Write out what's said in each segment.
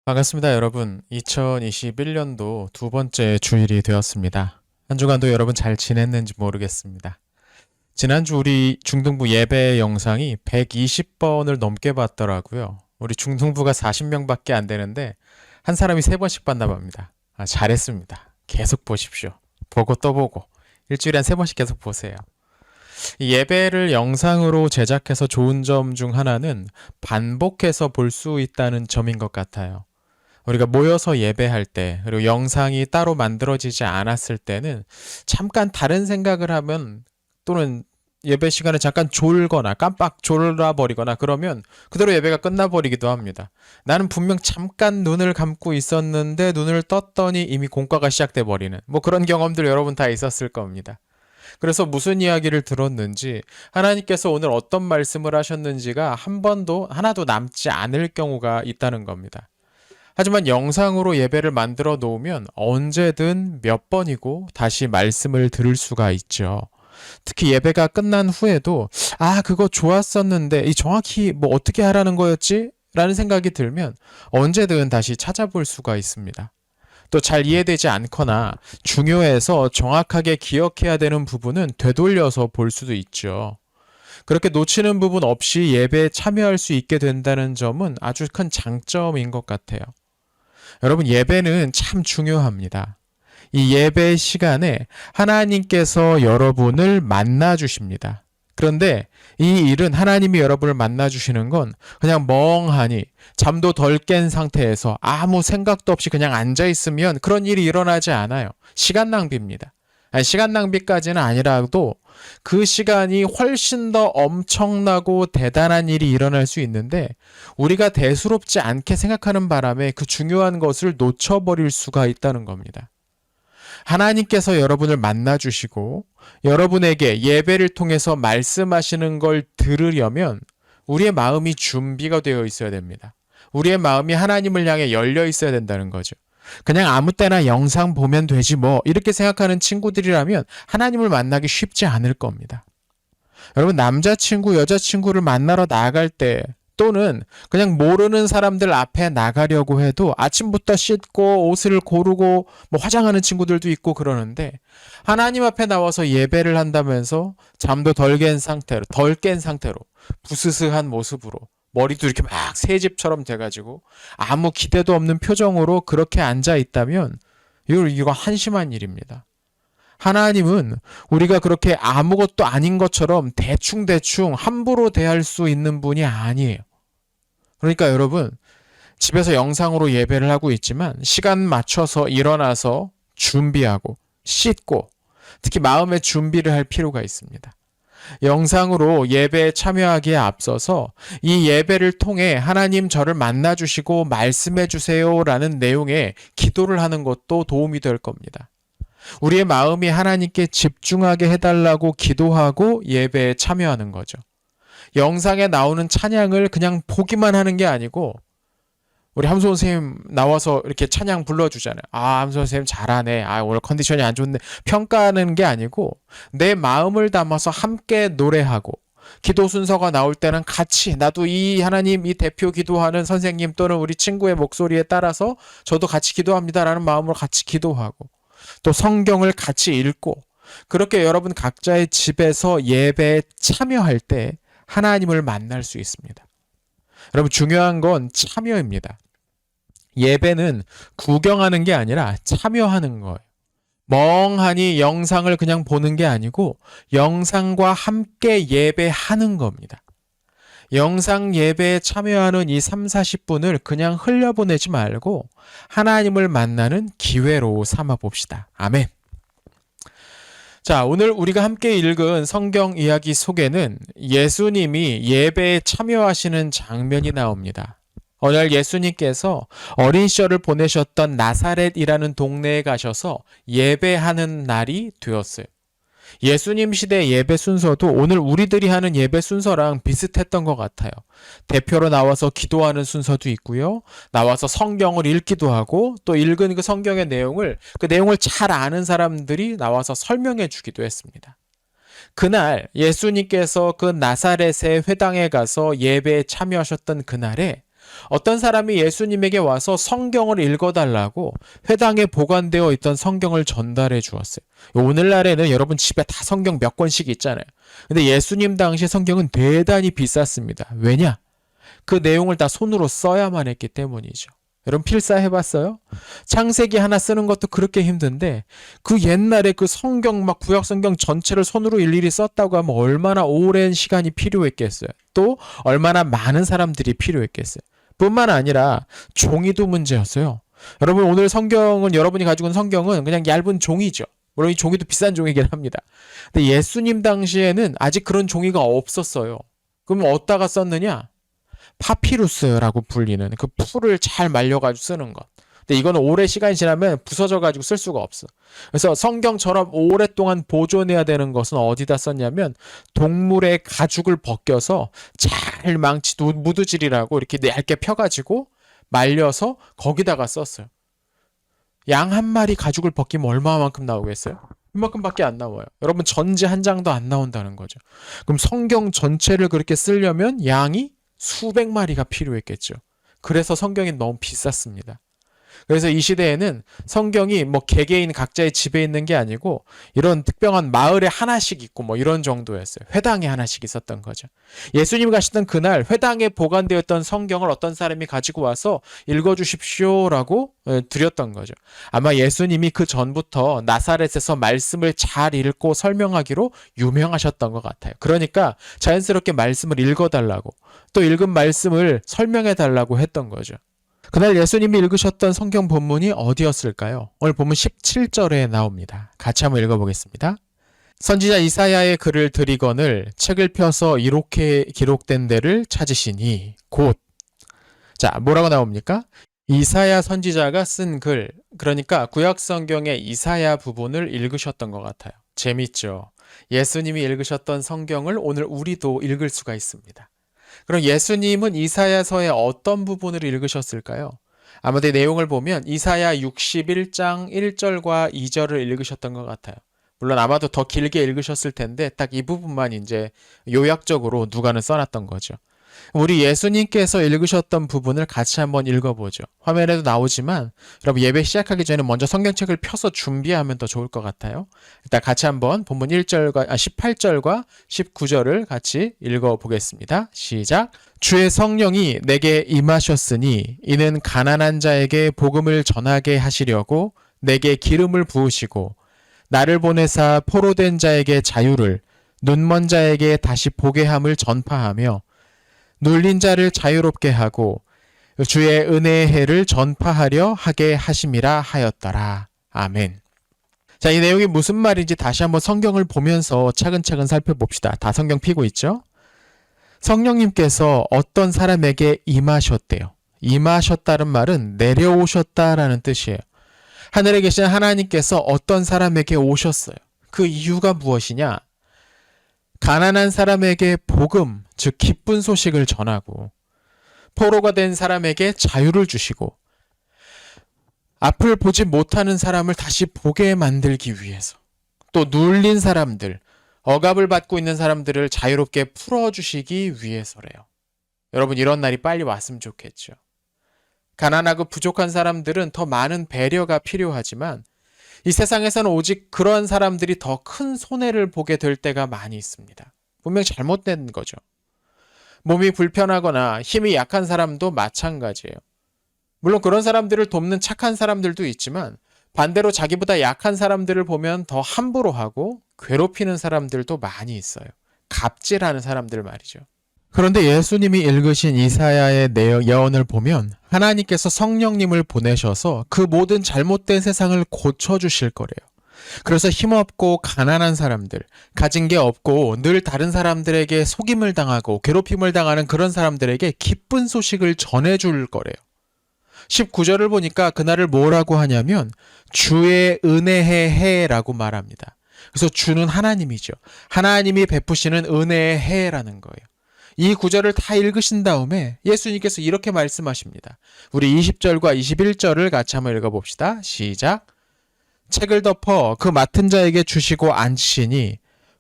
반갑습니다, 여러분. 2021년도 두 번째 주일이 되었습니다. 한 주간도 여러분 잘 지냈는지 모르겠습니다. 지난주 우리 중등부 예배 영상이 120번을 넘게 봤더라고요. 우리 중등부가 40명밖에 안 되는데 한 사람이 3번씩 봤나 봅니다. 잘했습니다. 계속 보십시오. 보고 또 보고. 일주일에 한 3번씩 계속 보세요. 이 예배를 영상으로 제작해서 좋은 점 중 하나는 반복해서 볼 수 있다는 점인 것 같아요. 우리가 모여서 예배할 때, 그리고 영상이 따로 만들어지지 않았을 때는 잠깐 다른 생각을 하면, 또는 예배 시간에 잠깐 졸거나 깜빡 졸아버리거나 그러면 그대로 예배가 끝나버리기도 합니다. 나는 분명 잠깐 눈을 감고 있었는데 눈을 떴더니 이미 공과가 시작돼 버리는 그런 경험들 여러분 다 있었을 겁니다. 그래서 무슨 이야기를 들었는지, 하나님께서 오늘 어떤 말씀을 하셨는지가 한 번도 하나도 남지 않을 경우가 있다는 겁니다. 하지만 영상으로 예배를 만들어 놓으면 언제든 몇 번이고 다시 말씀을 들을 수가 있죠. 특히 예배가 끝난 후에도 그거 좋았었는데 이 정확히 어떻게 하라는 거였지? 라는 생각이 들면 언제든 다시 찾아볼 수가 있습니다. 또 잘 이해되지 않거나 중요해서 정확하게 기억해야 되는 부분은 되돌려서 볼 수도 있죠. 그렇게 놓치는 부분 없이 예배에 참여할 수 있게 된다는 점은 아주 큰 장점인 것 같아요. 여러분, 예배는 참 중요합니다. 이 예배 시간에 하나님께서 여러분을 만나 주십니다. 그런데 이 일은, 하나님이 여러분을 만나 주시는 건 그냥 멍하니 잠도 덜 깬 상태에서 아무 생각도 없이 그냥 앉아 있으면 그런 일이 일어나지 않아요. 시간 낭비입니다. 시간 낭비까지는 아니라도 그 시간이 훨씬 더 엄청나고 대단한 일이 일어날 수 있는데, 우리가 대수롭지 않게 생각하는 바람에 그 중요한 것을 놓쳐버릴 수가 있다는 겁니다. 하나님께서 여러분을 만나 주시고 여러분에게 예배를 통해서 말씀하시는 걸 들으려면 우리의 마음이 준비가 되어 있어야 됩니다. 우리의 마음이 하나님을 향해 열려 있어야 된다는 거죠. 그냥 아무 때나 영상 보면 되지 이렇게 생각하는 친구들이라면 하나님을 만나기 쉽지 않을 겁니다. 여러분, 남자친구, 여자친구를 만나러 나갈 때, 또는 그냥 모르는 사람들 앞에 나가려고 해도 아침부터 씻고 옷을 고르고 화장하는 친구들도 있고 그러는데, 하나님 앞에 나와서 예배를 한다면서 잠도 덜 깬 상태로 부스스한 모습으로 머리도 이렇게 막 새집처럼 돼가지고 아무 기대도 없는 표정으로 그렇게 앉아 있다면 이거 한심한 일입니다. 하나님은 우리가 그렇게 아무것도 아닌 것처럼 대충대충 함부로 대할 수 있는 분이 아니에요. 그러니까 여러분, 집에서 영상으로 예배를 하고 있지만 시간 맞춰서 일어나서 준비하고 씻고 특히 마음의 준비를 할 필요가 있습니다. 영상으로 예배에 참여하기에 앞서서 이 예배를 통해 하나님 저를 만나주시고 말씀해주세요 라는 내용의 기도를 하는 것도 도움이 될 겁니다. 우리의 마음이 하나님께 집중하게 해달라고 기도하고 예배에 참여하는 거죠. 영상에 나오는 찬양을 그냥 보기만 하는 게 아니고, 우리 함소 선생님 나와서 이렇게 찬양 불러주잖아요. 함소 선생님 잘하네. 오늘 컨디션이 안 좋네. 평가하는 게 아니고 내 마음을 담아서 함께 노래하고, 기도 순서가 나올 때는 같이 나도 이 하나님 이 대표 기도하는 선생님 또는 우리 친구의 목소리에 따라서 저도 같이 기도합니다라는 마음으로 같이 기도하고, 또 성경을 같이 읽고, 그렇게 여러분 각자의 집에서 예배에 참여할 때 하나님을 만날 수 있습니다. 여러분, 중요한 건 참여입니다. 예배는 구경하는 게 아니라 참여하는 거예요. 멍하니 영상을 그냥 보는 게 아니고 영상과 함께 예배하는 겁니다. 영상 예배에 참여하는 이 3, 40분을 그냥 흘려보내지 말고 하나님을 만나는 기회로 삼아 봅시다. 아멘. 자, 오늘 우리가 함께 읽은 성경 이야기 속에는 예수님이 예배에 참여하시는 장면이 나옵니다. 어느 날 예수님께서 어린 시절을 보내셨던 나사렛이라는 동네에 가셔서 예배하는 날이 되었어요. 예수님 시대 예배 순서도 오늘 우리들이 하는 예배 순서랑 비슷했던 것 같아요. 대표로 나와서 기도하는 순서도 있고요. 나와서 성경을 읽기도 하고, 또 읽은 그 성경의 내용을, 그 내용을 잘 아는 사람들이 나와서 설명해 주기도 했습니다. 그날 예수님께서 그 나사렛의 회당에 가서 예배에 참여하셨던 그날에 어떤 사람이 예수님에게 와서 성경을 읽어달라고 회당에 보관되어 있던 성경을 전달해 주었어요. 오늘날에는 여러분 집에 다 성경 몇 권씩 있잖아요. 근데 예수님 당시 성경은 대단히 비쌌습니다. 왜냐? 그 내용을 다 손으로 써야만 했기 때문이죠. 여러분 필사해봤어요? 창세기 하나 쓰는 것도 그렇게 힘든데 그 옛날에 그 성경 막 구약 성경 전체를 손으로 일일이 썼다고 하면 얼마나 오랜 시간이 필요했겠어요. 또 얼마나 많은 사람들이 필요했겠어요. 뿐만 아니라 종이도 문제였어요. 여러분 오늘 성경은 여러분이 가지고 있는 성경은 그냥 얇은 종이죠. 물론 이 종이도 비싼 종이긴 합니다. 근데 예수님 당시에는 아직 그런 종이가 없었어요. 그럼 어디다가 썼느냐? 파피루스라고 불리는 그 풀을 잘 말려가지고 쓰는 것. 근데 이거는 오래 시간이 지나면 부서져가지고 쓸 수가 없어. 그래서 성경처럼 오랫동안 보존해야 되는 것은 어디다 썼냐면 동물의 가죽을 벗겨서 잘 망치 무드질이라고 이렇게 얇게 펴가지고 말려서 거기다가 썼어요. 양 한 마리 가죽을 벗기면 얼마만큼 나오겠어요? 이만큼밖에 안 나와요. 여러분 전지 한 장도 안 나온다는 거죠. 그럼 성경 전체를 그렇게 쓰려면 양이 수백 마리가 필요했겠죠. 그래서 성경이 너무 비쌌습니다. 그래서 이 시대에는 성경이 뭐 개개인 각자의 집에 있는 게 아니고 이런 특별한 마을에 하나씩 있고 뭐 이런 정도였어요. 회당에 하나씩 있었던 거죠. 예수님 가시던 그날 회당에 보관되었던 성경을 어떤 사람이 가지고 와서 읽어주십시오라고 드렸던 거죠. 아마 예수님이 그 전부터 나사렛에서 말씀을 잘 읽고 설명하기로 유명하셨던 것 같아요. 그러니까 자연스럽게 말씀을 읽어달라고 또 읽은 말씀을 설명해달라고 했던 거죠. 그날 예수님이 읽으셨던 성경 본문이 어디였을까요? 오늘 본문 17절에 나옵니다. 같이 한번 읽어보겠습니다. 선지자 이사야의 글을 들이거늘 책을 펴서 이렇게 기록된 데를 찾으시니 곧. 자, 뭐라고 나옵니까? 이사야 선지자가 쓴 글, 그러니까 구약 성경의 이사야 부분을 읽으셨던 것 같아요. 재밌죠? 예수님이 읽으셨던 성경을 오늘 우리도 읽을 수가 있습니다. 그럼 예수님은 이사야서의 어떤 부분을 읽으셨을까요? 아마도 내용을 보면 이사야 61장 1절과 2절을 읽으셨던 것 같아요. 물론 아마도 더 길게 읽으셨을 텐데 딱 이 부분만 이제 요약적으로 누가는 써놨던 거죠. 우리 예수님께서 읽으셨던 부분을 같이 한번 읽어보죠. 화면에도 나오지만 여러분 예배 시작하기 전에 먼저 성경책을 펴서 준비하면 더 좋을 것 같아요. 일단 같이 한번 본문 18절과 19절을 같이 읽어보겠습니다. 시작. 주의 성령이 내게 임하셨으니 이는 가난한 자에게 복음을 전하게 하시려고 내게 기름을 부으시고 나를 보내사 포로된 자에게 자유를 눈먼 자에게 다시 보게 함을 전파하며 눌린 자를 자유롭게 하고 주의 은혜의 해를 전파하려 하게 하심이라 하였더라. 아멘. 자, 이 내용이 무슨 말인지 다시 한번 성경을 보면서 차근차근 살펴봅시다. 다 성경 피고 있죠? 성령님께서 어떤 사람에게 임하셨대요. 임하셨다는 말은 내려오셨다라는 뜻이에요. 하늘에 계신 하나님께서 어떤 사람에게 오셨어요. 그 이유가 무엇이냐? 가난한 사람에게 복음, 즉 기쁜 소식을 전하고 포로가 된 사람에게 자유를 주시고 앞을 보지 못하는 사람을 다시 보게 만들기 위해서 또 눌린 사람들, 억압을 받고 있는 사람들을 자유롭게 풀어주시기 위해서래요. 여러분 이런 날이 빨리 왔으면 좋겠죠. 가난하고 부족한 사람들은 더 많은 배려가 필요하지만 이 세상에서는 오직 그런 사람들이 더 큰 손해를 보게 될 때가 많이 있습니다. 분명히 잘못된 거죠. 몸이 불편하거나 힘이 약한 사람도 마찬가지예요. 물론 그런 사람들을 돕는 착한 사람들도 있지만 반대로 자기보다 약한 사람들을 보면 더 함부로 하고 괴롭히는 사람들도 많이 있어요. 갑질하는 사람들 말이죠. 그런데 예수님이 읽으신 이사야의 예언을 보면 하나님께서 성령님을 보내셔서 그 모든 잘못된 세상을 고쳐주실 거래요. 그래서 힘없고 가난한 사람들, 가진 게 없고 늘 다른 사람들에게 속임을 당하고 괴롭힘을 당하는 그런 사람들에게 기쁜 소식을 전해줄 거래요. 19절을 보니까 그날을 뭐라고 하냐면 주의 은혜의 해라고 말합니다. 그래서 주는 하나님이죠. 하나님이 베푸시는 은혜의 해라는 거예요. 이 구절을 다 읽으신 다음에 예수님께서 이렇게 말씀하십니다. 우리 20절과 21절을 같이 한번 읽어봅시다. 시작. 책을 덮어 그 맡은 자에게 주시고 앉히시니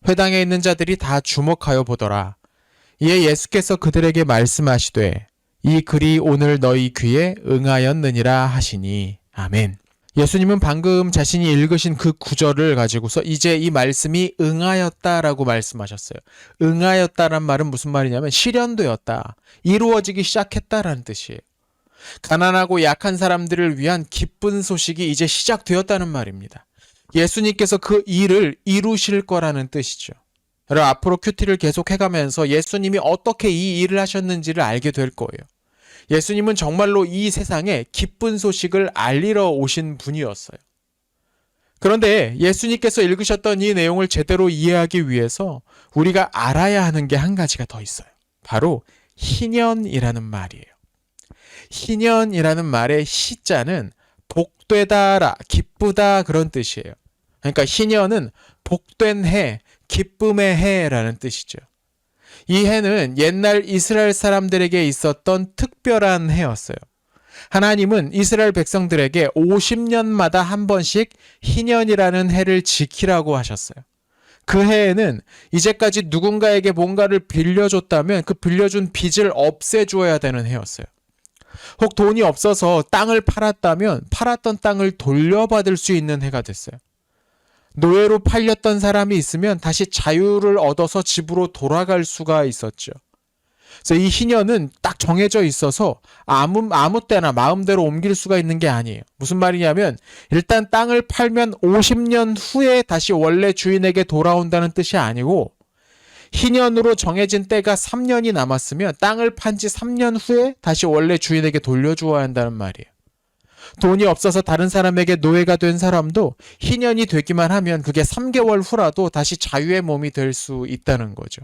회당에 있는 자들이 다 주목하여 보더라. 이에 예수께서 그들에게 말씀하시되 이 글이 오늘 너희 귀에 응하였느니라 하시니. 아멘. 예수님은 방금 자신이 읽으신 그 구절을 가지고서 이제 이 말씀이 응하였다라고 말씀하셨어요. 응하였다란 말은 무슨 말이냐면 실현되었다, 이루어지기 시작했다라는 뜻이에요. 가난하고 약한 사람들을 위한 기쁜 소식이 이제 시작되었다는 말입니다. 예수님께서 그 일을 이루실 거라는 뜻이죠. 여러분, 앞으로 큐티를 계속 해가면서 예수님이 어떻게 이 일을 하셨는지를 알게 될 거예요. 예수님은 정말로 이 세상에 기쁜 소식을 알리러 오신 분이었어요. 그런데 예수님께서 읽으셨던 이 내용을 제대로 이해하기 위해서 우리가 알아야 하는 게 한 가지가 더 있어요. 바로 희년이라는 말이에요. 희년이라는 말의 시자는 복되다라, 기쁘다 그런 뜻이에요. 그러니까 희년은 복된 해, 기쁨의 해라는 뜻이죠. 이 해는 옛날 이스라엘 사람들에게 있었던 특별한 해였어요. 하나님은 이스라엘 백성들에게 50년마다 한 번씩 희년이라는 해를 지키라고 하셨어요. 그 해에는 이제까지 누군가에게 뭔가를 빌려줬다면 그 빌려준 빚을 없애줘야 되는 해였어요. 혹 돈이 없어서 땅을 팔았다면 팔았던 땅을 돌려받을 수 있는 해가 됐어요. 노예로 팔렸던 사람이 있으면 다시 자유를 얻어서 집으로 돌아갈 수가 있었죠. 그래서 이 희년은 딱 정해져 있어서 아무 때나 마음대로 옮길 수가 있는 게 아니에요. 무슨 말이냐면 일단 땅을 팔면 50년 후에 다시 원래 주인에게 돌아온다는 뜻이 아니고, 희년으로 정해진 때가 3년이 남았으면 땅을 판 지 3년 후에 다시 원래 주인에게 돌려주어야 한다는 말이에요. 돈이 없어서 다른 사람에게 노예가 된 사람도 희년이 되기만 하면 그게 3개월 후라도 다시 자유의 몸이 될 수 있다는 거죠.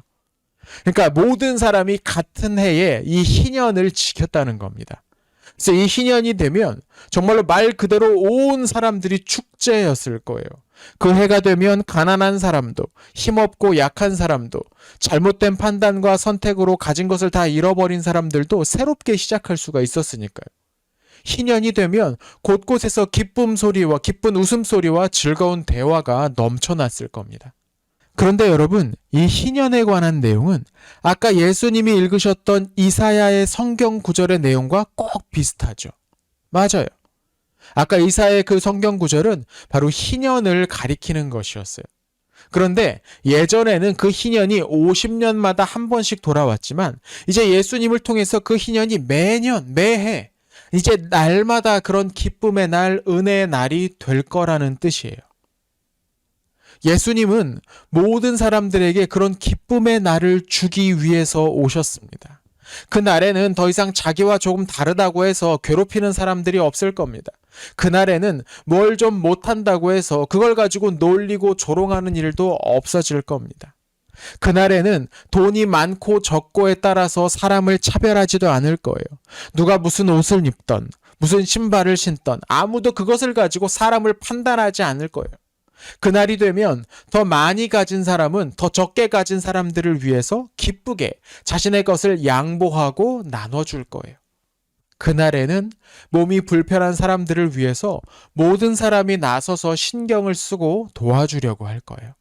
그러니까 모든 사람이 같은 해에 이 희년을 지켰다는 겁니다. 그래서 이 희년이 되면 정말로 말 그대로 온 사람들이 축제였을 거예요. 그 해가 되면 가난한 사람도, 힘없고 약한 사람도, 잘못된 판단과 선택으로 가진 것을 다 잃어버린 사람들도 새롭게 시작할 수가 있었으니까요. 희년이 되면 곳곳에서 기쁨 소리와 기쁜 웃음소리와 즐거운 대화가 넘쳐났을 겁니다. 그런데 여러분, 이 희년에 관한 내용은 아까 예수님이 읽으셨던 이사야의 성경 구절의 내용과 꼭 비슷하죠. 맞아요. 아까 이사야의 그 성경 구절은 바로 희년을 가리키는 것이었어요. 그런데 예전에는 그 희년이 50년마다 한 번씩 돌아왔지만 이제 예수님을 통해서 그 희년이 매년, 매해 이제 날마다 그런 기쁨의 날, 은혜의 날이 될 거라는 뜻이에요. 예수님은 모든 사람들에게 그런 기쁨의 날을 주기 위해서 오셨습니다. 그 날에는 더 이상 자기와 조금 다르다고 해서 괴롭히는 사람들이 없을 겁니다. 그날에는 뭘 좀 못한다고 해서 그걸 가지고 놀리고 조롱하는 일도 없어질 겁니다. 그날에는 돈이 많고 적고에 따라서 사람을 차별하지도 않을 거예요. 누가 무슨 옷을 입던, 무슨 신발을 신던 아무도 그것을 가지고 사람을 판단하지 않을 거예요. 그날이 되면 더 많이 가진 사람은 더 적게 가진 사람들을 위해서 기쁘게 자신의 것을 양보하고 나눠줄 거예요. 그날에는 몸이 불편한 사람들을 위해서 모든 사람이 나서서 신경을 쓰고 도와주려고 할 거예요.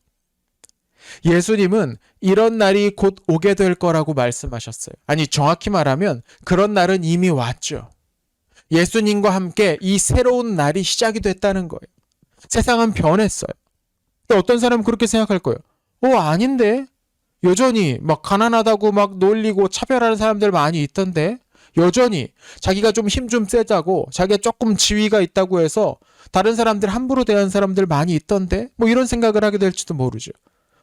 예수님은 이런 날이 곧 오게 될 거라고 말씀하셨어요. 아니, 정확히 말하면 그런 날은 이미 왔죠. 예수님과 함께 이 새로운 날이 시작이 됐다는 거예요. 세상은 변했어요. 근데 어떤 사람은 그렇게 생각할 거예요. 아닌데? 여전히 막 가난하다고 막 놀리고 차별하는 사람들 많이 있던데? 여전히 자기가 좀 힘 좀 세자고 자기가 조금 지위가 있다고 해서 다른 사람들 함부로 대하는 사람들 많이 있던데? 이런 생각을 하게 될지도 모르죠.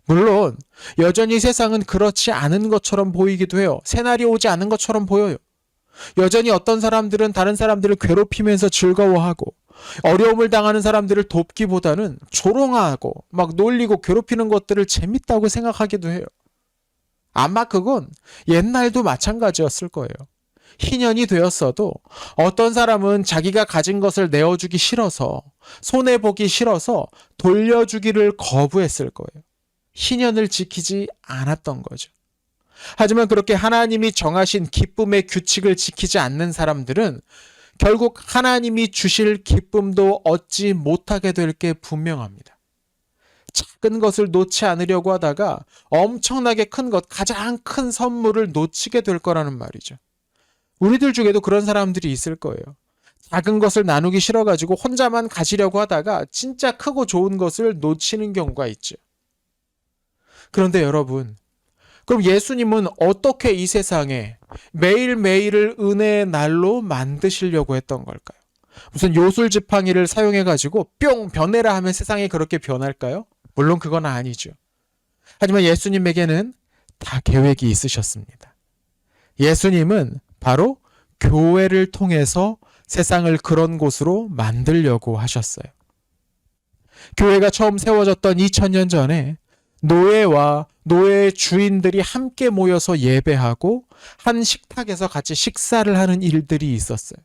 물론 여전히 세상은 그렇지 않은 것처럼 보이기도 해요. 새날이 오지 않은 것처럼 보여요. 여전히 어떤 사람들은 다른 사람들을 괴롭히면서 즐거워하고 어려움을 당하는 사람들을 돕기보다는 조롱하고 막 놀리고 괴롭히는 것들을 재밌다고 생각하기도 해요. 아마 그건 옛날도 마찬가지였을 거예요. 희년이 되었어도 어떤 사람은 자기가 가진 것을 내어주기 싫어서, 손해보기 싫어서 돌려주기를 거부했을 거예요. 희년을 지키지 않았던 거죠. 하지만 그렇게 하나님이 정하신 기쁨의 규칙을 지키지 않는 사람들은 결국 하나님이 주실 기쁨도 얻지 못하게 될 게 분명합니다. 작은 것을 놓지 않으려고 하다가 엄청나게 큰 것, 가장 큰 선물을 놓치게 될 거라는 말이죠. 우리들 중에도 그런 사람들이 있을 거예요. 작은 것을 나누기 싫어가지고 혼자만 가지려고 하다가 진짜 크고 좋은 것을 놓치는 경우가 있죠. 그런데 여러분, 그럼 예수님은 어떻게 이 세상에 매일매일을 은혜의 날로 만드시려고 했던 걸까요? 무슨 요술지팡이를 사용해가지고 뿅 변해라 하면 세상이 그렇게 변할까요? 물론 그건 아니죠. 하지만 예수님에게는 다 계획이 있으셨습니다. 예수님은 바로 교회를 통해서 세상을 그런 곳으로 만들려고 하셨어요. 교회가 처음 세워졌던 2000년 전에 노예와 노예의 주인들이 함께 모여서 예배하고 한 식탁에서 같이 식사를 하는 일들이 있었어요.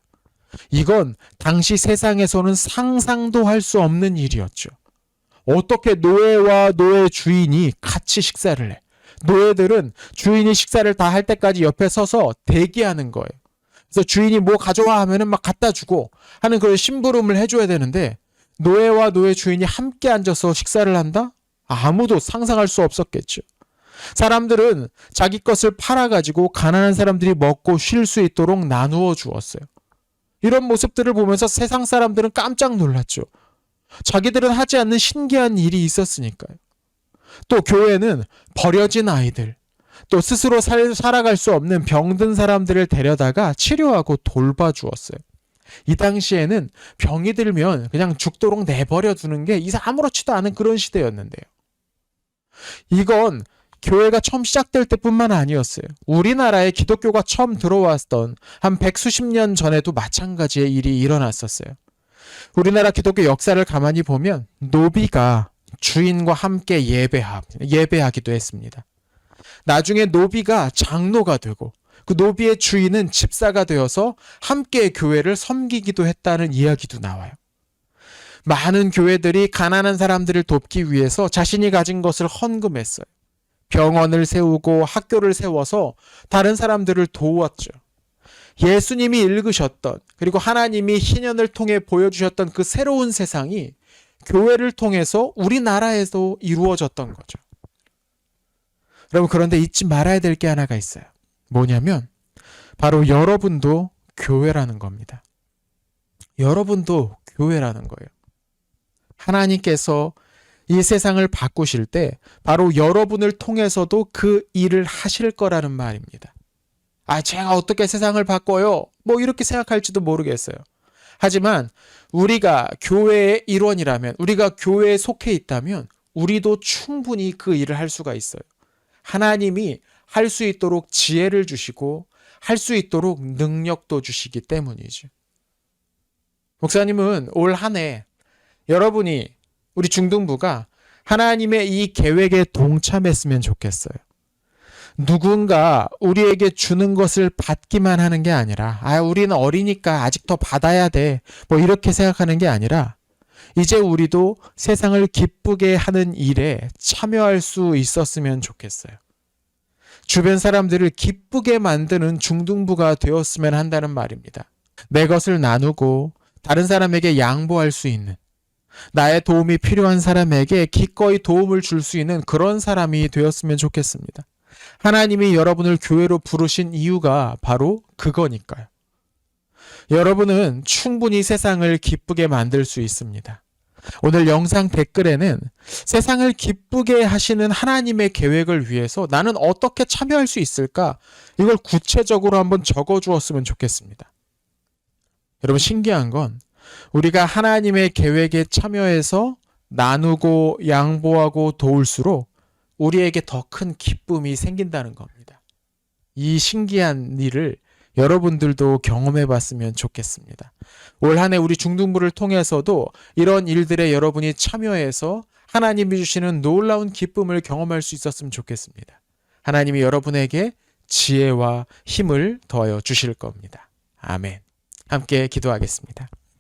이건 당시 세상에서는 상상도 할 수 없는 일이었죠. 어떻게 노예와 노예 주인이 같이 식사를 해? 노예들은 주인이 식사를 다 할 때까지 옆에 서서 대기하는 거예요. 그래서 주인이 뭐 가져와 하면은 막 갖다 주고 하는 그런 심부름을 해줘야 되는데 노예와 노예 주인이 함께 앉아서 식사를 한다? 아무도 상상할 수 없었겠죠. 사람들은 자기 것을 팔아가지고 가난한 사람들이 먹고 쉴 수 있도록 나누어 주었어요. 이런 모습들을 보면서 세상 사람들은 깜짝 놀랐죠. 자기들은 하지 않는 신기한 일이 있었으니까요. 또 교회는 버려진 아이들, 또 스스로 살아갈 수 없는 병든 사람들을 데려다가 치료하고 돌봐주었어요. 이 당시에는 병이 들면 그냥 죽도록 내버려 두는 게 아무렇지도 않은 그런 시대였는데요. 이건 교회가 처음 시작될 때뿐만 아니었어요. 우리나라에 기독교가 처음 들어왔던 한 100수십 년 전에도 마찬가지의 일이 일어났었어요. 우리나라 기독교 역사를 가만히 보면 노비가 주인과 함께 예배하기도 했습니다. 나중에 노비가 장로가 되고 그 노비의 주인은 집사가 되어서 함께 교회를 섬기기도 했다는 이야기도 나와요. 많은 교회들이 가난한 사람들을 돕기 위해서 자신이 가진 것을 헌금했어요. 병원을 세우고 학교를 세워서 다른 사람들을 도왔죠. 예수님이 읽으셨던 그리고 하나님이 희년을 통해 보여주셨던 그 새로운 세상이 교회를 통해서 우리나라에도 이루어졌던 거죠. 여러분, 그런데 잊지 말아야 될 게 하나가 있어요. 뭐냐면 바로 여러분도 교회라는 겁니다. 여러분도 교회라는 거예요. 하나님께서 이 세상을 바꾸실 때 바로 여러분을 통해서도 그 일을 하실 거라는 말입니다. 제가 어떻게 세상을 바꿔요? 뭐 이렇게 생각할지도 모르겠어요. 하지만 우리가 교회의 일원이라면, 우리가 교회에 속해 있다면 우리도 충분히 그 일을 할 수가 있어요. 하나님이 할 수 있도록 지혜를 주시고 할 수 있도록 능력도 주시기 때문이죠. 목사님은 올 한 해 여러분이, 우리 중등부가 하나님의 이 계획에 동참했으면 좋겠어요. 누군가 우리에게 주는 것을 받기만 하는 게 아니라 우리는 어리니까 아직 더 받아야 돼, 뭐 이렇게 생각하는 게 아니라 이제 우리도 세상을 기쁘게 하는 일에 참여할 수 있었으면 좋겠어요. 주변 사람들을 기쁘게 만드는 중등부가 되었으면 한다는 말입니다. 내 것을 나누고 다른 사람에게 양보할 수 있는, 나의 도움이 필요한 사람에게 기꺼이 도움을 줄 수 있는 그런 사람이 되었으면 좋겠습니다. 하나님이 여러분을 교회로 부르신 이유가 바로 그거니까요. 여러분은 충분히 세상을 기쁘게 만들 수 있습니다. 오늘 영상 댓글에는 세상을 기쁘게 하시는 하나님의 계획을 위해서 나는 어떻게 참여할 수 있을까? 이걸 구체적으로 한번 적어주었으면 좋겠습니다. 여러분, 신기한 건 우리가 하나님의 계획에 참여해서 나누고 양보하고 도울수록 우리에게 더 큰 기쁨이 생긴다는 겁니다. 이 신기한 일을 여러분들도 경험해 봤으면 좋겠습니다. 올 한 해 우리 중등부를 통해서도 이런 일들에 여러분이 참여해서 하나님이 주시는 놀라운 기쁨을 경험할 수 있었으면 좋겠습니다. 하나님이 여러분에게 지혜와 힘을 더하여 주실 겁니다. 아멘. 함께 기도하겠습니다.